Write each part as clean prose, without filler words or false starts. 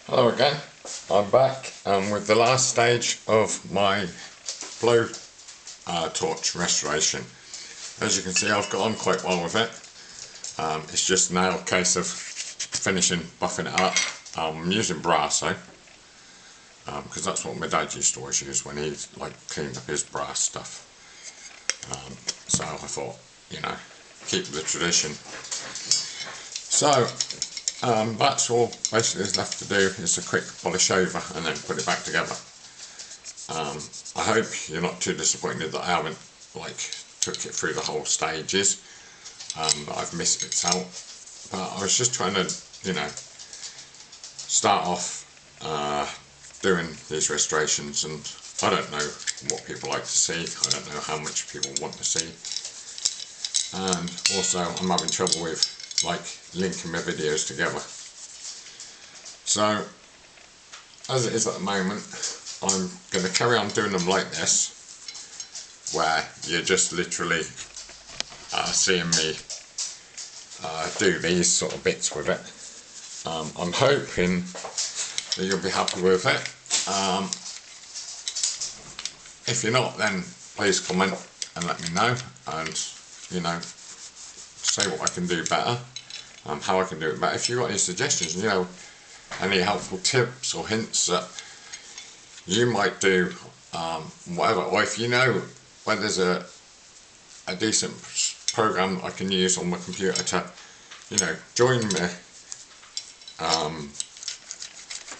Hello again, I'm back with the last stage of my blow torch restoration. As you can see, I've got on quite well with it. It's just now a case of finishing buffing it up. I'm using brass though, because that's what my dad used to always use when he cleaned up his brass stuff. So I thought, keep the tradition. So that's all basically is left to do, is a quick polish over and then put it back together. I hope you're not too disappointed that I haven't took it through the whole stages, that I've missed bits out, but I was just trying to start off doing these restorations, and I don't know what people like to see, I don't know how much people want to see, and also I'm having trouble with linking my videos together. So as it is at the moment, I'm going to carry on doing them like this, where you're just literally seeing me do these sort of bits with it. I'm hoping that you'll be happy with it. If you're not, then please comment and let me know, and say what I can do better, how I can do it better. If you've got any suggestions, any helpful tips or hints that you might do, whatever, or if you know where there's a decent program I can use on my computer to join my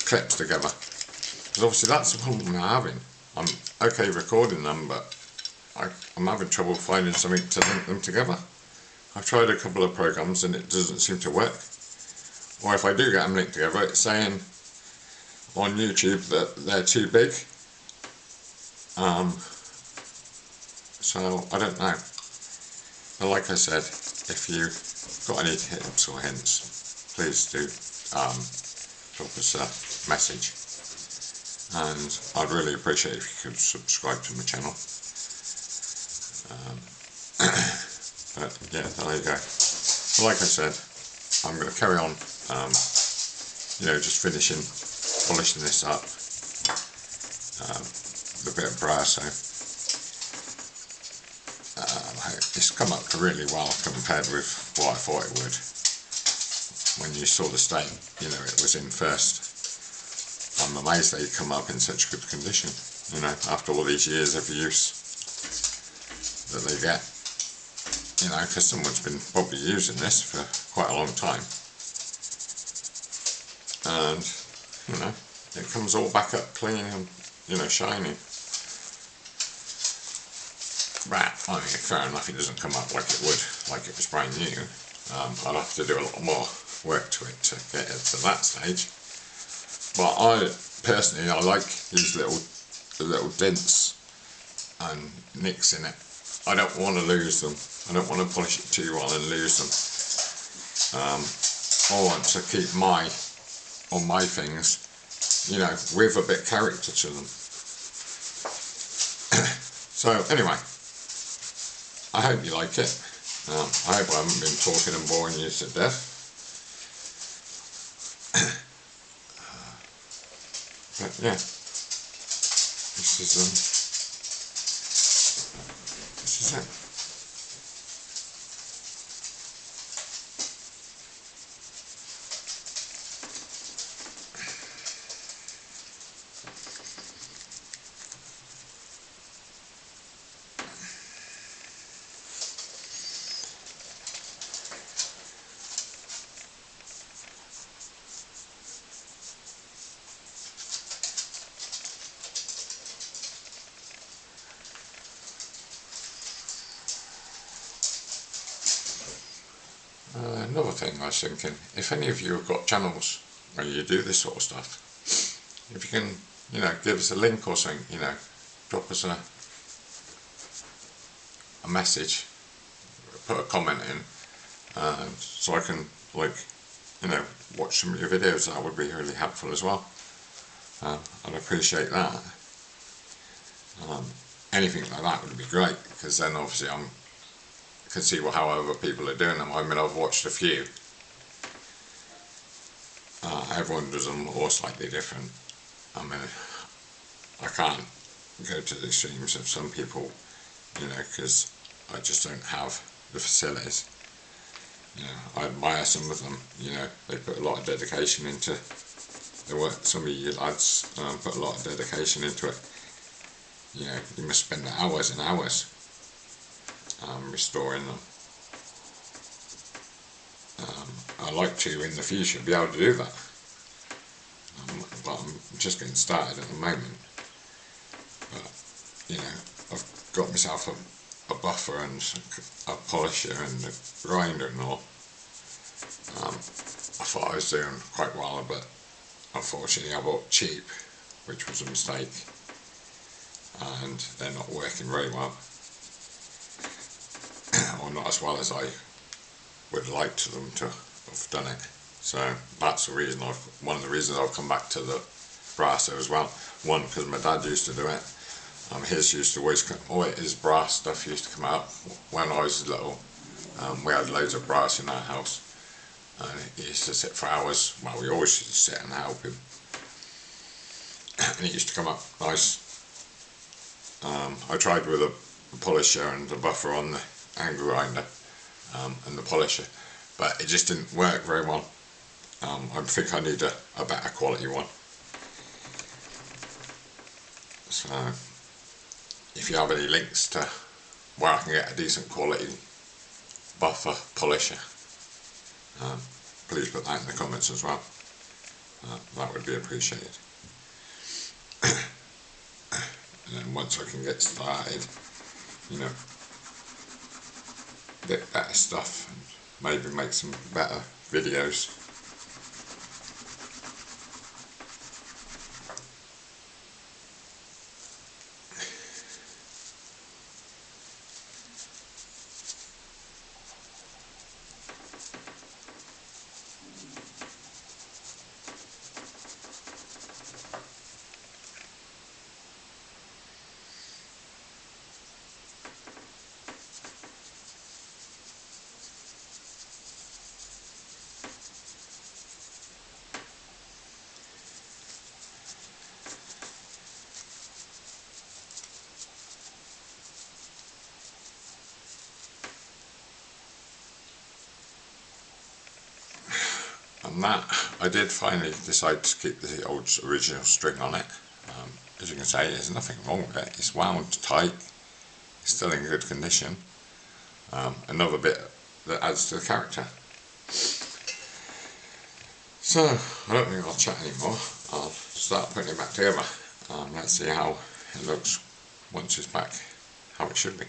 clips together, because obviously that's the problem I'm having. I'm okay recording them, but I'm having trouble finding something to link them together. I've tried a couple of programs and it doesn't seem to work. Or if I do get them linked together, it's saying on YouTube that they're too big. So I don't know. But like I said, if you've got any tips or hints, please do drop us a message. And I'd really appreciate if you could subscribe to my channel. But yeah, there you go. So like I said, I'm going to carry on, just finishing, polishing this up, with a bit of brass. So it's come up really well compared with what I thought it would. When you saw the state, it was in first. I'm amazed they come up in such good condition, after all these years of use that they get. Because someone's been probably using this for quite a long time, and it comes all back up clean and shiny. But I mean, fair enough, it doesn't come up like it would, like it was brand new. I'd have to do a lot more work to it to get it to that stage. But I personally, I like these little dents and nicks in it. I don't want to lose them. I don't want to polish it too well and lose them. I want to keep my things, with a bit of character to them. So anyway, I hope you like it. I hope I haven't been talking and boring you to death. But yeah, this is it. Another thing I was thinking, if any of you have got channels where you do this sort of stuff, if you can, give us a link or something, drop us a message, put a comment in, so I can watch some of your videos. That would be really helpful as well. I'd appreciate that. Anything like that would be great, because then obviously I can see how other people are doing them. I mean, I've watched a few, everyone does them all slightly different. I mean, I can't go to the extremes of some people, you know, because I just don't have the facilities. You know, I admire some of them. You know, they put a lot of dedication into the work. Some of you lads put a lot of dedication into it. You know, you must spend hours and hours restoring them. I like to in the future be able to do that, but I'm just getting started at the moment. But you know, I've got myself a buffer and a polisher and a grinder and all. I thought I was doing quite well, but unfortunately I bought cheap, which was a mistake, and they're not working very well, or not as well as I would like to them to have done it. So that's the reason one of the reasons I've come back to the brass as well. One, because my dad used to do it. His used to always come, all his brass stuff used to come out when I was little. We had loads of brass in our house, and he used to sit for hours. Well, we always used to sit and help him, and it used to come up nice. I tried with a polisher and a buffer on the angle grinder and the polisher, but it just didn't work very well. I think I need a better quality one. So if you have any links to where I can get a decent quality buffer polisher, please put that in the comments as well. That would be appreciated. And then once I can get started, you know, get better stuff and maybe make some better videos. And that, I did finally decide to keep the old original string on it. As you can see, there's nothing wrong with it. It's wound tight, it's still in good condition. Another bit that adds to the character. So, I don't think I'll chat anymore. I'll start putting it back together. Let's see how it looks once it's back, how it should be.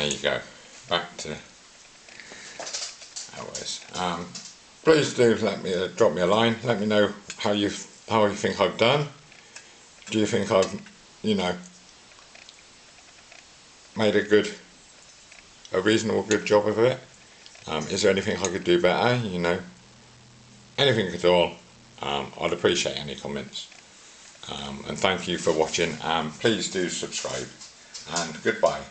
there you go, back to how it is. Please do let me drop me a line. Let me know how you think I've done. Do you think I've, made a reasonable good job of it? Is there anything I could do better? Anything at all. I'd appreciate any comments. And thank you for watching. Please do subscribe. And goodbye.